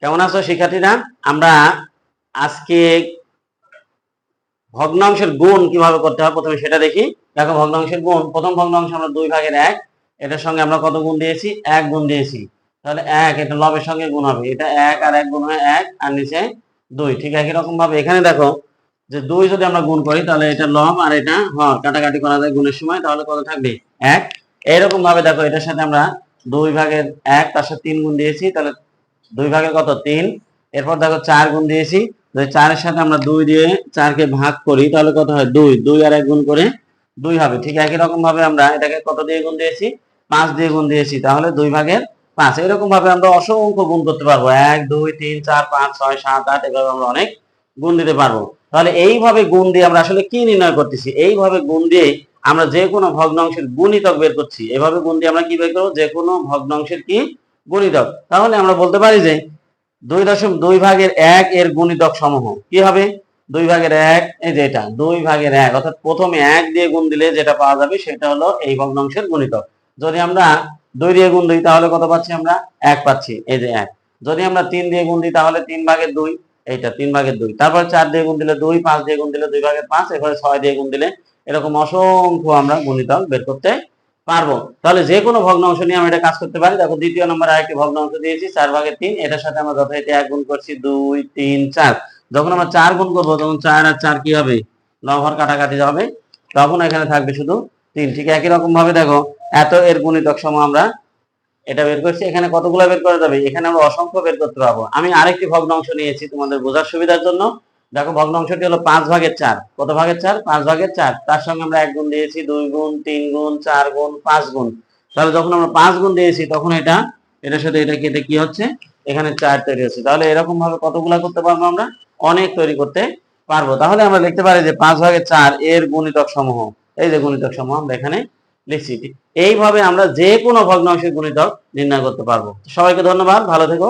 কেমন আছো শিক্ষার্থীরা? আমরা আজকে ভগ্নাংশের গুণ কিভাবে করতে হয় প্রথমে সেটা দেখি। দেখো, ভগ্নাংশের গুণ, প্রথম ভগ্নাংশ আমরা 2/1, এটার সঙ্গে আমরা কত গুণ দিয়েছি? 1 গুণ দিয়েছি। তাহলে 1, এটা লবের সঙ্গে গুণ হবে, এটা 1 আর 1 গুণ হয় 1, আর নিচে 2। ঠিক একই রকম ভাবে এখানে দেখো যে 2 যদি আমরা গুণ করি তাহলে এটা লব আর এটা হর, কাটাকাটি করা যায় গুণের সময়, তাহলে কত থাকবে? 1। এইরকম ভাবে দেখো এটার সাথে আমরা 2/1 তার সাথে 3 গুণ দিয়েছি, তাহলে 2 ভাগের কত? 3। এরপর দেখো 4 গুণ দিয়েছি, 4 এর সাথে আমরা 2 দিয়ে 4 কে ভাগ করি, তাহলে কত হয়? 2। 2 আর 1 গুণ করে 2 হবে। ঠিক একই রকম ভাবে আমরা এটাকে কত দিয়ে গুণ দিয়েছি? 5 দিয়ে গুণ দিয়েছি, তাহলে 2/5। এরকম ভাবে আমরা অসংখ্য গুণ করতে পারবো, 1 2 3 4 5 6 7 8, এভাবে আমরা অনেক গুণ দিতে পারবো। তাহলে এইভাবে গুণ দিয়ে আমরা আসলে কি নির্ণয় করতেছি? এইভাবে গুণ দিয়ে আমরা যে কোনো ভগ্নাংশের গুণিতক বের করছি। এভাবে গুণ দিয়ে আমরা কি বের করবো? যে কোনো ভগ্নাংশের কি গুণিতক। তাহলে আমরা বলতে পারি যে 2.2/1 এর গুণিতক সমূহ কি হবে? 2/1, এই যে এটা 2/1, অর্থাৎ প্রথমে 1 দিয়ে গুণ দিলে যেটা পাওয়া যাবে সেটা হলো এই ভগ্নাংশের গুণিতক। যদি আমরা 2 দিয়ে গুণ দিই তাহলে কত পাচ্ছি? আমরা 1 পাচ্ছি, এই যে 1। যদি আমরা 3 দিয়ে গুণ দিই তাহলে 3/2, এইটা 3/2। তারপর 4 দিয়ে গুণ দিলে 2, 5 দিয়ে গুণ দিলে 2/5, এরপরে 6 দিয়ে গুণ দিলে, এরকম অসংখ্য আমরা গুণিতক বের করতে পারবো। তাহলে যে কোনো ভগ্নাংশ নিয়ে আমরা এটা কাজ করতে পারি। দেখো, দ্বিতীয় নম্বরে আরেকটি ভগ্নাংশ দিয়েছি 4/3, এটার সাথে আমরা যথারীতি 1 গুণ করছি, 2 3 4। যখন আমরা 4 গুণ করবো তখন 4 আর 4 কি হবে? লব হর কাটাকাটি হবে, তখন এখানে থাকবে শুধু 3। ঠিক একই রকম ভাবে দেখো এত এর গুণিতক সম আমরা এটা বের করছি। এখানে কতগুলো বের করা যাবে? এখানে আমরা অসংখ্য বের করতে পারবো। আমি আরেকটি ভগ্নাংশ নিয়েছি তোমাদের বোঝার সুবিধার জন্য। দেখো, ভগ্নাংশটি হলো 5/4। কত ভাগের 4? 5/4। তার সঙ্গে আমরা 1 গুণ দিয়েছি, 2 গুণ, 3 গুণ, 4 গুণ, 5 গুণ। তাহলে যখন আমরা 5 গুণ দিয়েছি তখন এটার সাথে এটা কেটে কি হচ্ছে? এখানে 4 তৈরি হচ্ছে। তাহলে এরকম ভাবে কতগুলা করতে পারবো? আমরা অনেক তৈরি করতে পারবো। তাহলে আমরা লিখতে পারি যে 5/4 এর গুণিতক সমূহ, এই যে গুণিতক সমূহ আমরা এখানে লিখছি। এইভাবে আমরা যে কোনো ভগ্নাংশের গুণিতক নির্ণয় করতে পারবো। সবাইকে ধন্যবাদ, ভালো থেকো।